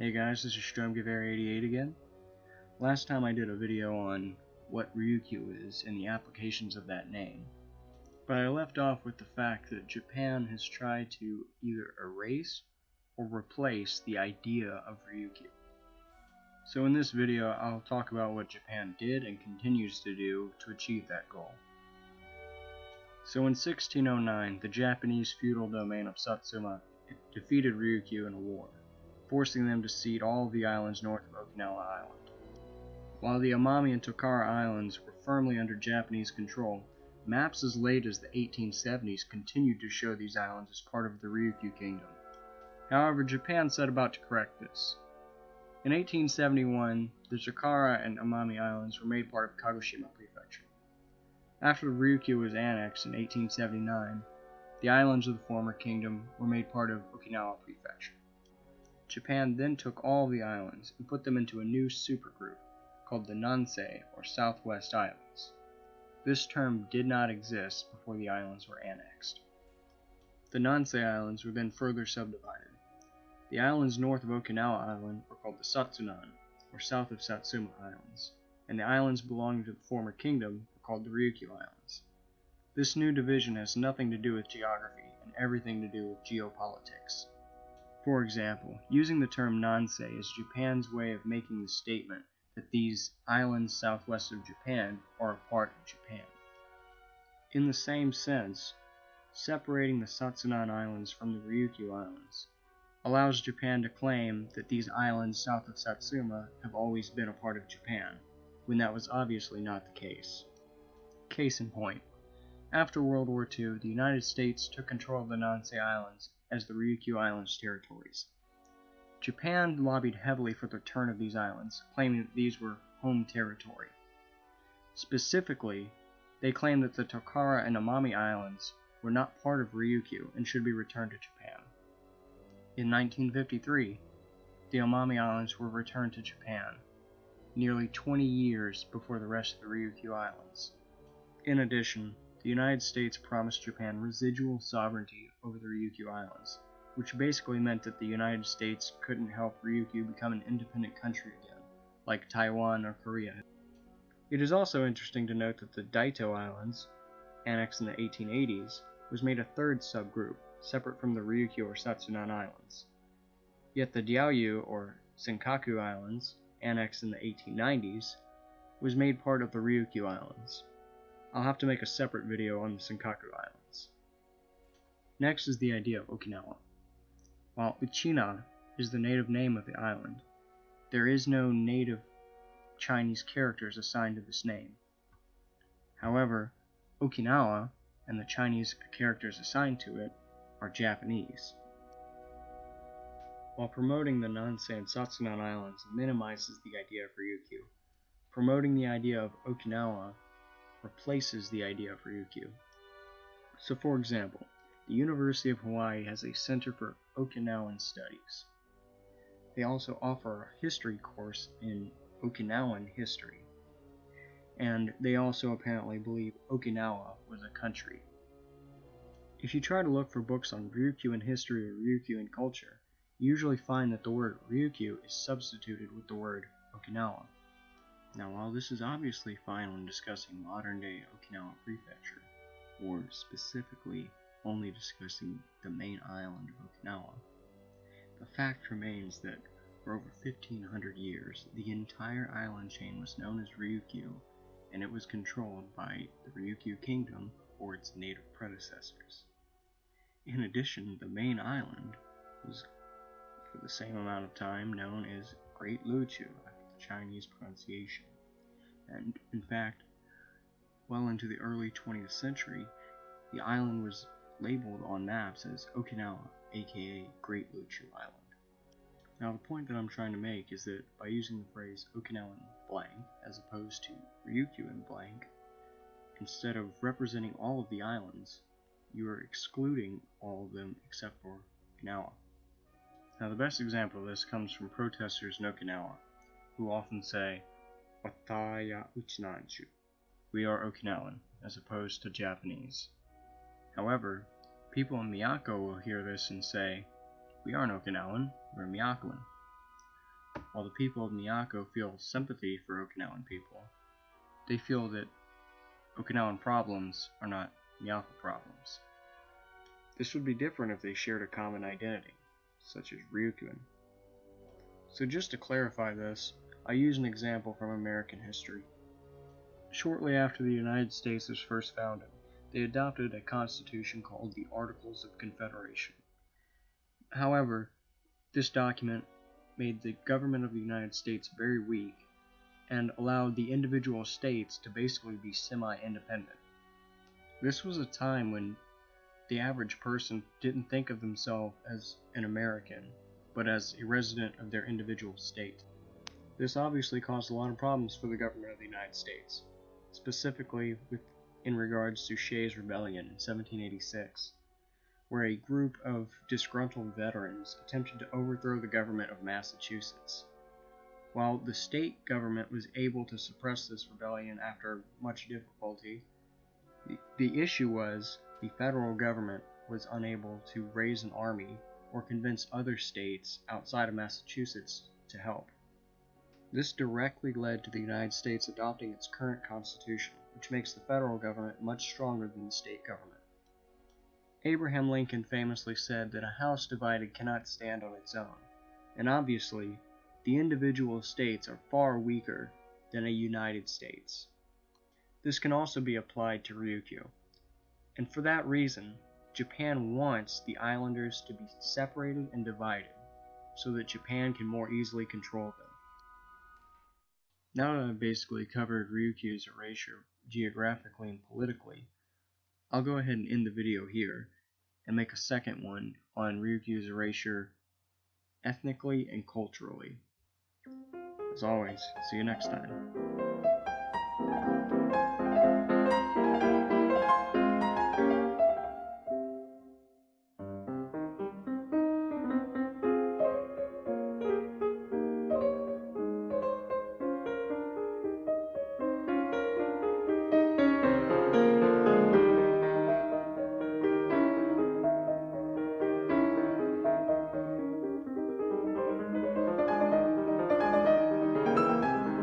Hey guys, this is Stromgewehr88 again. Last time I did a video on what Ryukyu is and the applications of that name, but I left off with the fact that Japan has tried to either erase or replace the idea of Ryukyu. So in this video, I'll talk about what Japan did and continues to do to achieve that goal. So in 1609, the Japanese feudal domain of Satsuma defeated Ryukyu in a war, forcing them to cede all of the islands north of Okinawa Island. While the Amami and Tokara Islands were firmly under Japanese control, maps as late as the 1870s continued to show these islands as part of the Ryukyu Kingdom. However, Japan set about to correct this. In 1871, the Tokara and Amami Islands were made part of Kagoshima Prefecture. After Ryukyu was annexed in 1879, the islands of the former kingdom were made part of Okinawa Prefecture. Japan then took all the islands and put them into a new supergroup called the Nansei, or Southwest Islands. This term did not exist before the islands were annexed. The Nansei Islands were then further subdivided. The islands north of Okinawa Island were called the Satsunan, or South of Satsuma Islands, and the islands belonging to the former kingdom were called the Ryukyu Islands. This new division has nothing to do with geography and everything to do with geopolitics. For example, using the term Nansei is Japan's way of making the statement that these islands southwest of Japan are a part of Japan. In the same sense, separating the Satsunan Islands from the Ryukyu Islands allows Japan to claim that these islands south of Satsuma have always been a part of Japan, when that was obviously not the case. Case in point, after World War II, the United States took control of the Nansei Islands as the Ryukyu Islands territories. Japan lobbied heavily for the return of these islands, claiming that these were home territory. Specifically, they claimed that the Tokara and Amami Islands were not part of Ryukyu and should be returned to Japan. In 1953, the Amami Islands were returned to Japan, nearly 20 years before the rest of the Ryukyu Islands. In addition, the United States promised Japan residual sovereignty over the Ryukyu Islands, which basically meant that the United States couldn't help Ryukyu become an independent country again, like Taiwan or Korea. It is also interesting to note that the Daito Islands, annexed in the 1880s, was made a third subgroup, separate from the Ryukyu or Satsunan Islands. Yet the Diaoyu or Senkaku Islands, annexed in the 1890s, was made part of the Ryukyu Islands. I'll have to make a separate video on the Senkaku Islands. Next is the idea of Okinawa. While Uchina is the native name of the island, there is no native Chinese characters assigned to this name. However, Okinawa and the Chinese characters assigned to it are Japanese. While promoting the Nansei and Satsunan Islands minimizes the idea of Ryukyu, promoting the idea of Okinawa replaces the idea of Ryukyu. So for example, the University of Hawaii has a Center for Okinawan Studies. They also offer a history course in Okinawan history, and they also apparently believe Okinawa was a country. If you try to look for books on Ryukyu history or Ryukyu culture, you usually find that the word Ryukyu is substituted with the word Okinawa. Now, while this is obviously fine when discussing modern-day Okinawa Prefecture, or specifically only discussing the main island of Okinawa, the fact remains that for over 1,500 years, the entire island chain was known as Ryukyu, and it was controlled by the Ryukyu Kingdom or its native predecessors. In addition, the main island was, for the same amount of time, known as Great Luchu, Chinese pronunciation, and in fact, well into the early 20th century, the island was labeled on maps as Okinawa, aka Great Luchu Island. Now the point that I'm trying to make is that by using the phrase Okinawan blank as opposed to Ryukyuan blank, instead of representing all of the islands, you are excluding all of them except for Okinawa. Now the best example of this comes from protesters in Okinawa, who often say, Wataya Uchinanchu, we are Okinawan, as opposed to Japanese. However, people in Miyako will hear this and say, we aren't Okinawan, we're Miyakoan. while the people of Miyako feel sympathy for Okinawan people. They feel that Okinawan problems are not Miyako problems. This would be different if they shared a common identity, such as Ryukyuan. So just to clarify this, I use an example from American history. Shortly after the United States was first founded, they adopted a constitution called the Articles of Confederation. However, this document made the government of the United States very weak and allowed the individual states to basically be semi-independent. This was a time when the average person didn't think of themselves as an American, but as a resident of their individual state. This obviously caused a lot of problems for the government of the United States, specifically in regards to Shays' Rebellion in 1786, where a group of disgruntled veterans attempted to overthrow the government of Massachusetts. While the state government was able to suppress this rebellion after much difficulty, the issue was the federal government was unable to raise an army or convince other states outside of Massachusetts to help. This directly led to the United States adopting its current constitution, which makes the federal government much stronger than the state government. Abraham Lincoln famously said that a house divided cannot stand on its own, and obviously, the individual states are far weaker than a United States. This can also be applied to Ryukyu, and for that reason, Japan wants the islanders to be separated and divided, so that Japan can more easily control them. Now that I've basically covered Ryukyu's erasure geographically and politically, I'll go ahead and end the video here, and make a second one on Ryukyu's erasure ethnically and culturally. As always, see you next time.